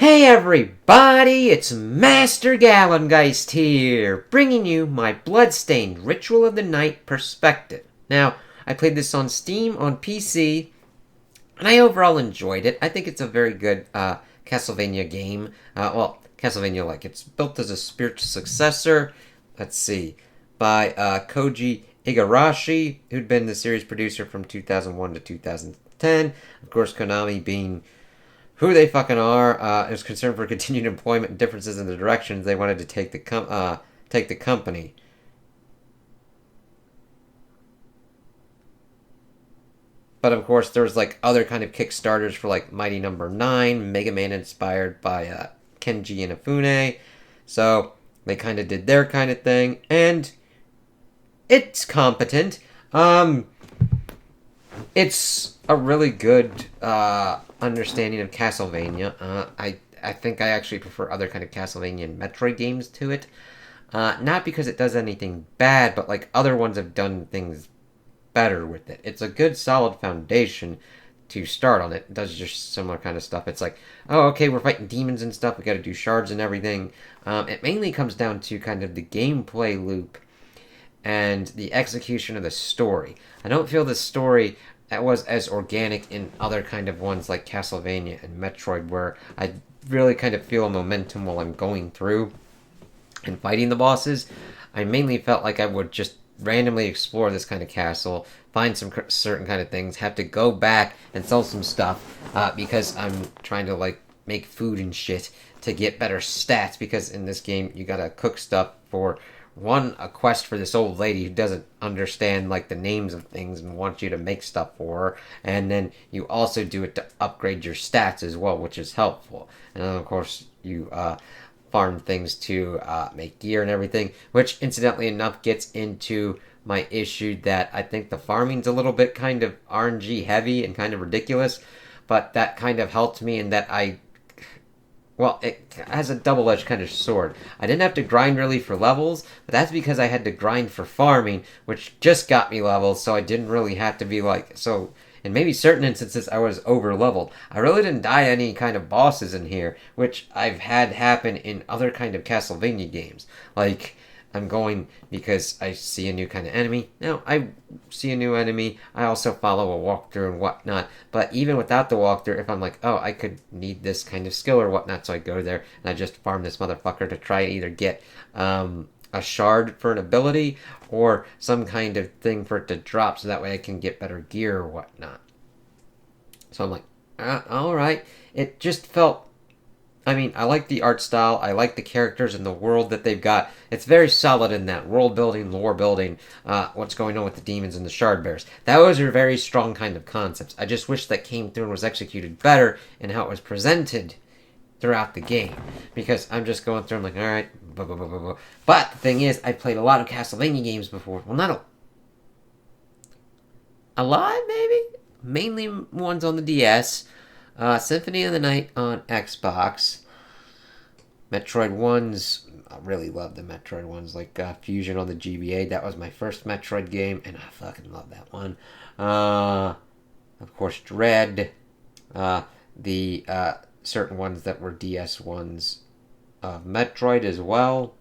Hey everybody, it's Master Gallengeist here, bringing you my Bloodstained Ritual of the Night perspective. Now, I played this on Steam, on PC, and I overall enjoyed it. I think it's a very good Castlevania game. Castlevania-like. It's built as a spiritual successor, let's see, by Koji Igarashi, who'd been the series producer from 2001 to 2010. Of course, Konami being who they fucking are, is concerned for continued employment and differences in the directions they wanted to take the company. But of course, there's like other kind of Kickstarters for like Mighty Number 9, Mega Man inspired by Kenji Inafune. So they kind of did their kind of thing, and it's competent. It's a really good understanding of Castlevania. I think I actually prefer other kind of Castlevania and Metroid games to it. Not because it does anything bad, but like other ones have done things better with it. It's a good solid foundation to start on. It does just similar kind of stuff. It's like, oh, okay, we're fighting demons and stuff. We got to do shards and everything. It mainly comes down to kind of the gameplay loop and the execution of the story. I don't feel the story that was as organic in other kind of ones like Castlevania and Metroid, where I really kind of feel a momentum while I'm going through and fighting the bosses. I mainly felt like I would just randomly explore this kind of castle, find some certain kind of things, have to go back and sell some stuff because I'm trying to like make food and shit to get better stats, because in this game you gotta cook stuff for a quest for this old lady who doesn't understand like the names of things and wants you to make stuff for her, and then you also do it to upgrade your stats as well, which is helpful. And then of course you farm things to make gear and everything, which incidentally enough gets into my issue that I think the farming's a little bit kind of RNG heavy and kind of ridiculous, but that kind of helped me in that it has a double-edged kind of sword. I didn't have to grind really for levels, but that's because I had to grind for farming, which just got me levels, so I didn't really have to be like... So, in maybe certain instances, I was over-leveled. I really didn't die any kind of bosses in here, which I've had happen in other kind of Castlevania games. Like, I'm going because I see a new kind of enemy. Now, I see a new enemy. I also follow a walkthrough and whatnot. But even without the walkthrough, if I'm like, oh, I could need this kind of skill or whatnot, so I go there and I just farm this motherfucker to try and either get a shard for an ability or some kind of thing for it to drop, so that way I can get better gear or whatnot. So I'm like, alright. It just felt... I mean, I like the art style, I like the characters and the world that they've got. It's very solid in that. World building, lore building, what's going on with the demons and the shard bears. Those are very strong kind of concepts. I just wish that came through and was executed better in how it was presented throughout the game. Because I'm just going through and like, alright, blah, blah, blah, blah, blah. But the thing is, I played a lot of Castlevania games before. Well, not a lot, maybe? Mainly ones on the DS. Symphony of the Night on Xbox. Metroid 1s, I really love the Metroid ones, like Fusion on the GBA. That was my first Metroid game, and I fucking love that one. Of course, Dread. The certain ones that were DS ones of Metroid as well.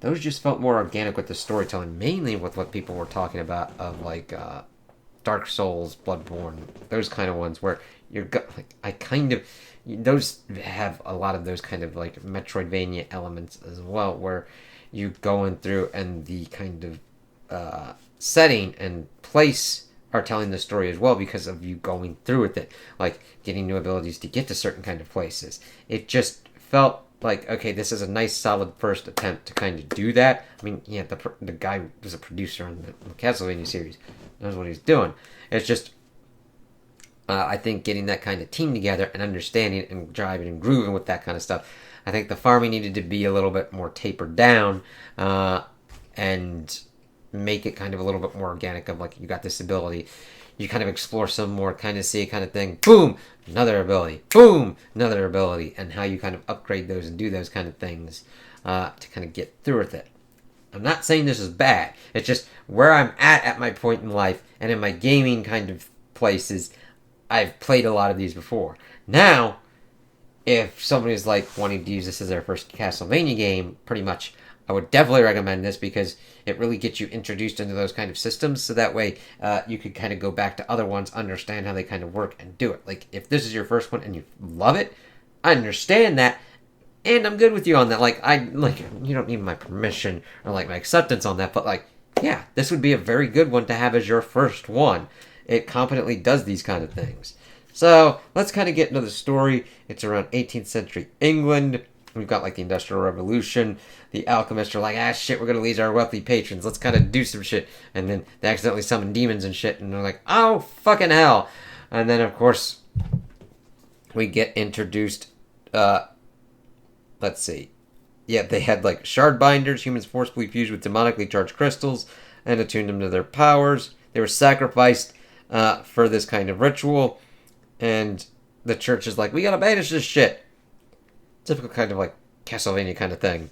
Those just felt more organic with the storytelling, mainly with what people were talking about of like Dark Souls, Bloodborne, those kind of ones where those have a lot of those kind of like Metroidvania elements as well, where you going through and the kind of setting and place are telling the story as well because of you going through with it, like getting new abilities to get to certain kind of places. It just felt like, okay, this is a nice solid first attempt to kind of do that. I mean, yeah, the guy was a producer on the Castlevania series, knows what he's doing. It's just I think getting that kind of team together and understanding and driving and grooving with that kind of stuff. I think the farming needed to be a little bit more tapered down and make it kind of a little bit more organic of like, you got this ability. You kind of explore some more, kind of see kind of thing. Boom! Another ability. Boom! Another ability. And how you kind of upgrade those and do those kind of things to kind of get through with it. I'm not saying this is bad. It's just where I'm at my point in life and in my gaming kind of places. I've played a lot of these before. Now, if somebody's like wanting to use this as their first Castlevania game, pretty much, I would definitely recommend this because it really gets you introduced into those kind of systems. So that way, you could kind of go back to other ones, understand how they kind of work, and do it. Like if this is your first one and you love it, I understand that, and I'm good with you on that. Like you don't need my permission or like my acceptance on that, but like, yeah, this would be a very good one to have as your first one. It competently does these kind of things. So let's kind of get into the story. It's around 18th century England. We've got like the Industrial Revolution. The alchemists are like, shit, we're gonna lose our wealthy patrons. Let's kind of do some shit. And then they accidentally summon demons and shit, and they're like, oh, fucking hell. And then, of course, we get introduced, let's see. Yeah, they had like shard binders. Humans forcibly fused with demonically charged crystals and attuned them to their powers. They were sacrificed for this kind of ritual. And the church is like, we gotta banish this shit. Typical kind of like Castlevania kind of thing.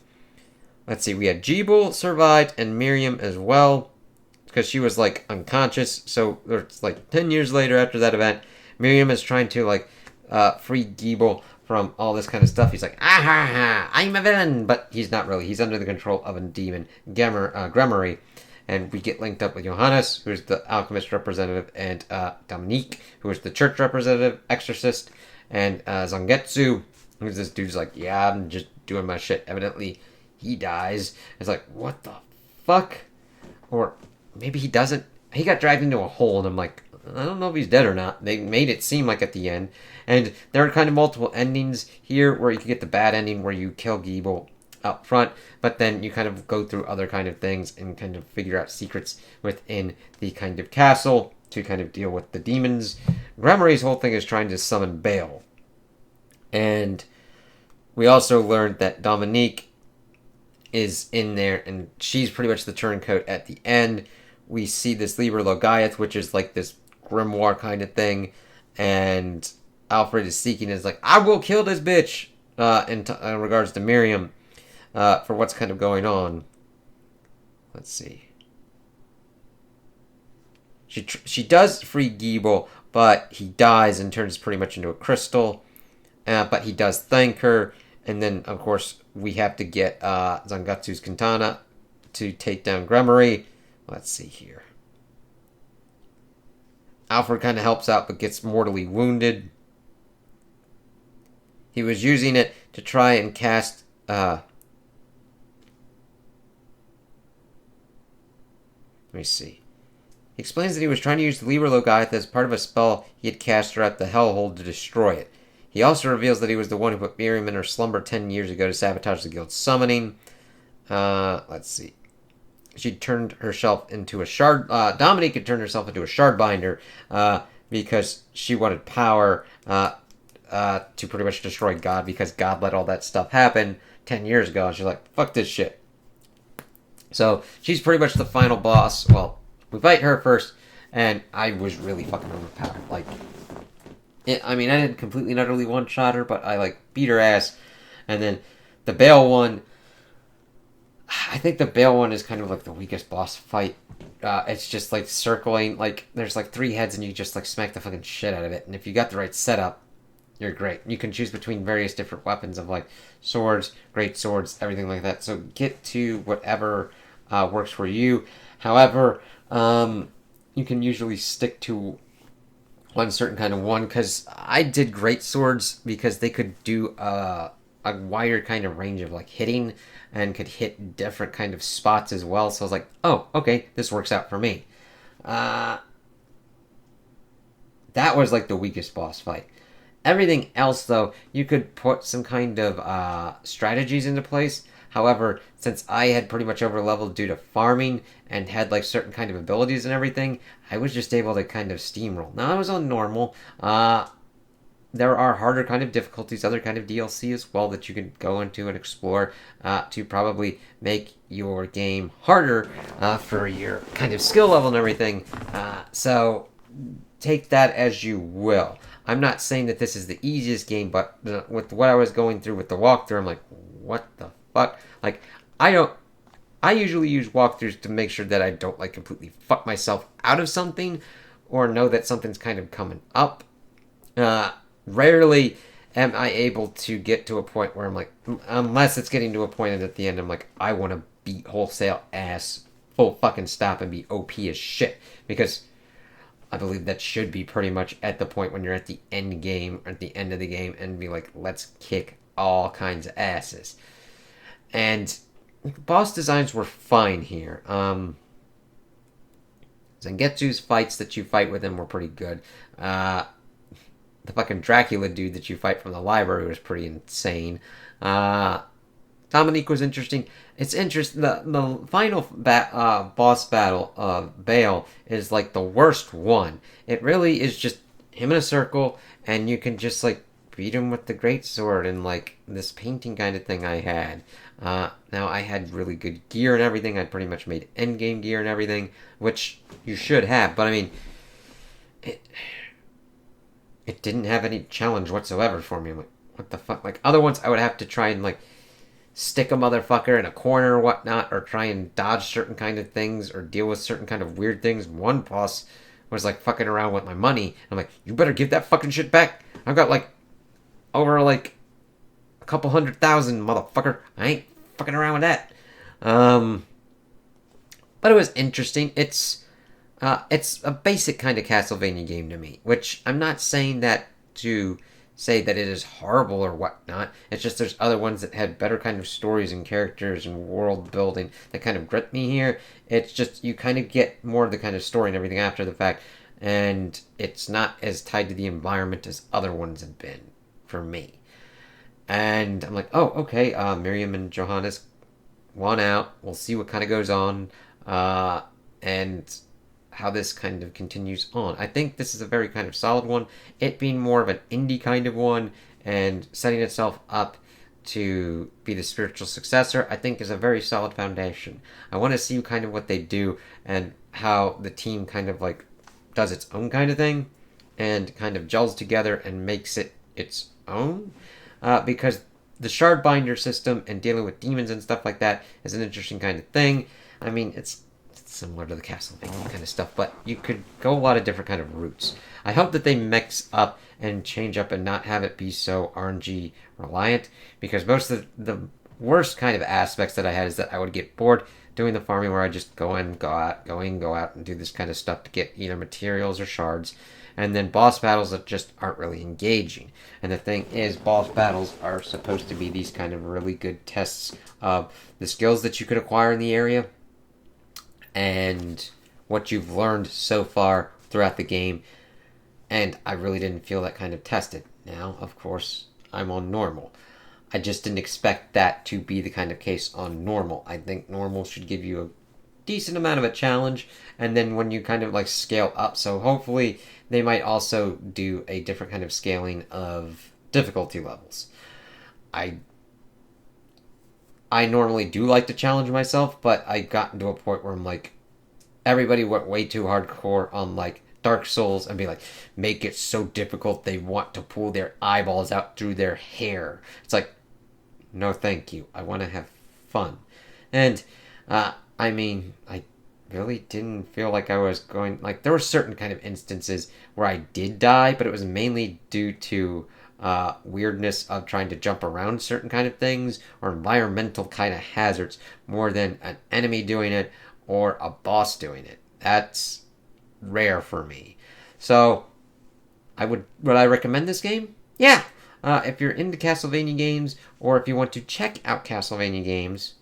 Let's see, we had Jeeble survived and Miriam as well. Because she was like unconscious. So it's like 10 years later after that event, Miriam is trying to like free Jeeble from all this kind of stuff. He's like, I'm a villain. But he's not really. He's under the control of a demon, Gremory. And we get linked up with Johannes, who's the alchemist representative, and Dominique, who is the church representative, exorcist, and Zangetsu, who's this dude's like, yeah, I'm just doing my shit. Evidently, he dies. It's like, what the fuck? Or maybe he doesn't. He got dragged into a hole, and I'm like, I don't know if he's dead or not. They made it seem like at the end. And there are kind of multiple endings here where you can get the bad ending where you kill Jeeble up front, but then you kind of go through other kind of things and kind of figure out secrets within the kind of castle to kind of deal with the demons. Gremory's whole thing is trying to summon Baal. And we also learned that Dominique is in there, and she's pretty much the turncoat at the end. We see this Liber Logaeth, which is like this grimoire kind of thing, and Alfred is seeking is like, I will kill this bitch, in regards to Miriam. For what's kind of going on. Let's see. She does free Jeeble, but he dies and turns pretty much into a crystal. But he does thank her. And then, of course, we have to get Zangetsu's katana to take down Gremory. Let's see here. Alfred kind of helps out, but gets mortally wounded. He was using it to try and cast... Let me see. He explains that he was trying to use the Liber Logaeth as part of a spell he had cast throughout the Hellhold to destroy it. He also reveals that he was the one who put Miriam in her slumber 10 years ago to sabotage the guild's summoning. Let's see. She turned herself into a shard... Dominique had turned herself into a shard binder because she wanted power to pretty much destroy God because God let all that stuff happen 10 years ago. And she's like, fuck this shit. So, she's pretty much the final boss. Well, we fight her first, and I was really fucking overpowered. Like, I didn't completely and utterly one-shot her, but I, like, beat her ass. And then the Baal one, I think the Baal one is kind of, like, the weakest boss fight. It's just, like, circling. Like, there's, like, 3 heads, and you just, like, smack the fucking shit out of it. And if you got the right setup, you're great. You can choose between various different weapons of, like, swords, great swords, everything like that. So get to whatever works for you. However, you can usually stick to one certain kind of one, because I did great swords because they could do a wider kind of range of, like, hitting and could hit different kind of spots as well. So I was like, oh, okay, this works out for me. That was, like, the weakest boss fight. Everything else, though, you could put some kind of strategies into place. However, since I had pretty much over-leveled due to farming and had, like, certain kind of abilities and everything, I was just able to kind of steamroll. Now, I was on normal. There are harder kind of difficulties, other kind of DLC as well that you can go into and explore to probably make your game harder for your kind of skill level and everything. So, take that as you will. I'm not saying that this is the easiest game, but with what I was going through with the walkthrough, I'm like, what the fuck? Like, I usually use walkthroughs to make sure that I don't, like, completely fuck myself out of something or know that something's kind of coming up. Rarely am I able to get to a point where I'm like, unless it's getting to a point at the end, I'm like, I want to beat wholesale ass full fucking stop and be OP as shit. Because I believe that should be pretty much at the point when you're at the end game, or at the end of the game, and be like, let's kick all kinds of asses. And boss designs were fine here. Zangetsu's fights that you fight with him were pretty good. The fucking Dracula dude that you fight from the library was pretty insane. Dominique was interesting. It's interesting. The final boss battle of Bale is like the worst one. It really is just him in a circle, and you can just like beat him with the greatsword and like this painting kind of thing I had. Now I had really good gear and everything. I pretty much made endgame gear and everything, which you should have. But I mean, it didn't have any challenge whatsoever for me. I'm like, what the fuck? Like, other ones I would have to try and, like, stick a motherfucker in a corner or whatnot, or try and dodge certain kind of things, or deal with certain kind of weird things. One boss was, like, fucking around with my money. I'm like, you better give that fucking shit back. I've got, like, over, like, a couple 100,000, motherfucker. I ain't fucking around with that. But it was interesting. It's a basic kind of Castlevania game to me, which I'm not saying that to say that it is horrible or whatnot. It's just there's other ones that had better kind of stories and characters and world building that kind of grip me here. It's just you kind of get more of the kind of story and everything after the fact, and it's not as tied to the environment as other ones have been for me. And I'm like, oh, okay, Miriam and Johannes won out. We'll see what kind of goes on, and how this kind of continues on. I think this is a very kind of solid one. It being more of an indie kind of one and setting itself up to be the spiritual successor, I think is a very solid foundation. I want to see kind of what they do and how the team kind of like does its own kind of thing and kind of gels together and makes it its own. Because the shard binder system and dealing with demons and stuff like that is an interesting kind of thing. I mean, it's similar to the Castlevania kind of stuff, but you could go a lot of different kind of routes. I hope that they mix up and change up and not have it be so RNG reliant, because most of the worst kind of aspects that I had is that I would get bored doing the farming where I just go in, go out and do this kind of stuff to get either materials or shards, and then boss battles that just aren't really engaging. And the thing is, boss battles are supposed to be these kind of really good tests of the skills that you could acquire in the area and what you've learned so far throughout the game, and I really didn't feel that kind of tested. Now, of course, I'm on normal. I just didn't expect that to be the kind of case on normal. I think normal should give you a decent amount of a challenge, and then when you kind of like scale up, so hopefully they might also do a different kind of scaling of difficulty levels. I normally do like to challenge myself, but I got to a point where I'm like, everybody went way too hardcore on like Dark Souls and be like, make it so difficult they want to pull their eyeballs out through their hair. It's like, no thank you. I want to have fun. And, I mean, I really didn't feel like I was going, like, there were certain kind of instances where I did die, but it was mainly due to weirdness of trying to jump around certain kind of things or environmental kind of hazards more than an enemy doing it or a boss doing it. That's rare for me. So, would I recommend this game? Yeah! If you're into Castlevania games, or if you want to check out Castlevania games,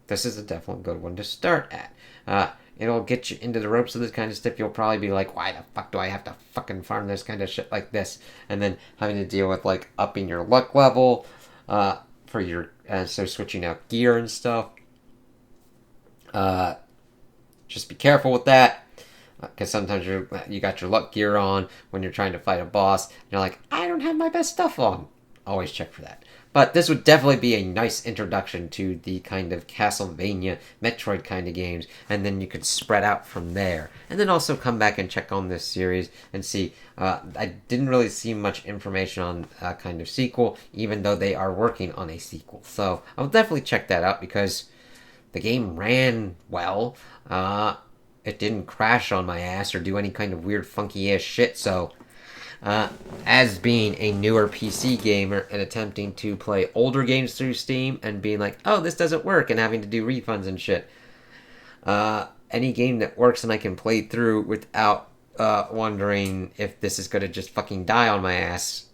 this is a definitely good one to start at. It'll get you into the ropes of this kind of stuff. You'll probably be like, why the fuck do I have to fucking farm this kind of shit like this? And then having to deal with, like, upping your luck level, for your, so switching out gear and stuff. Just be careful with that, because sometimes you got your luck gear on when you're trying to fight a boss, and you're like, I don't have my best stuff on. Always check for that. But this would definitely be a nice introduction to the kind of Castlevania, Metroid kind of games, and then you could spread out from there. And then also come back and check on this series and see. I didn't really see much information on a kind of sequel, even though they are working on a sequel. So I'll definitely check that out, because the game ran well. It didn't crash on my ass or do any kind of weird funky ass shit, so As being a newer PC gamer and attempting to play older games through Steam and being like, oh, this doesn't work, and having to do refunds and shit. Any game that works and I can play through without wondering if this is going to just fucking die on my ass,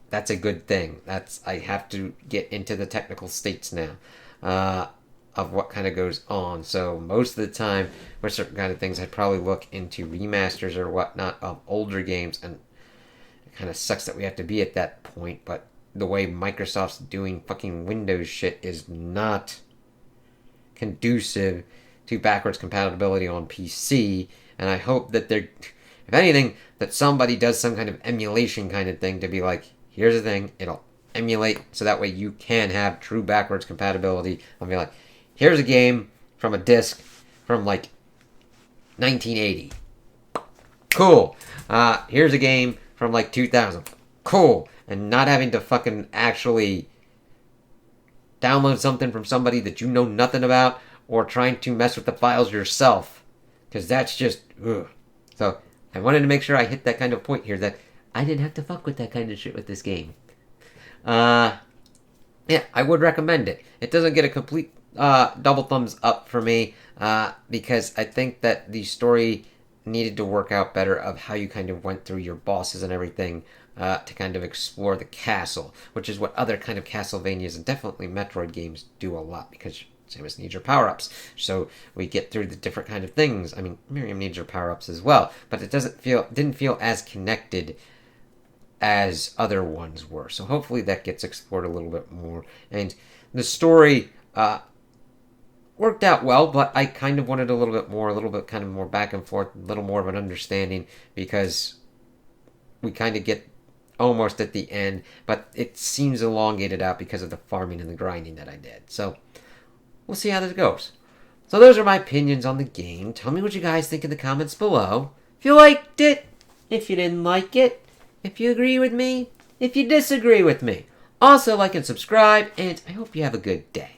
that's a good thing. I have to get into the technical states now of what kind of goes on. So most of the time, with certain kind of things, I'd probably look into remasters or whatnot of older games, and it kind of sucks that we have to be at that point, but the way Microsoft's doing fucking Windows shit is not conducive to backwards compatibility on PC, and I hope that they're, if anything, that somebody does some kind of emulation kind of thing to be like, here's the thing, it'll emulate so that way you can have true backwards compatibility. I'll be like, here's a game from a disc from like 1980. Cool. Here's a game from like 2000. Cool. And not having to fucking actually download something from somebody that you know nothing about or trying to mess with the files yourself. Because that's just, ugh. So I wanted to make sure I hit that kind of point here that I didn't have to fuck with that kind of shit with this game. Yeah, I would recommend it. It doesn't get a complete double thumbs up for me because I think that the story needed to work out better of how you kind of went through your bosses and everything to kind of explore the castle, which is what other kind of Castlevanias and definitely Metroid games do a lot, because Samus needs her power-ups. So we get through the different kind of things. I mean, Miriam needs her power-ups as well, but it didn't feel as connected as other ones were. So hopefully that gets explored a little bit more. And the story worked out well, but I kind of wanted a little bit kind of more back and forth, a little more of an understanding, because we kind of get almost at the end, but it seems elongated out because of the farming and the grinding that I did. So we'll see how this goes. So those are my opinions on the game. Tell me what you guys think in the comments below. If you liked it, if you didn't like it, if you agree with me, if you disagree with me. Also, like and subscribe, and I hope you have a good day.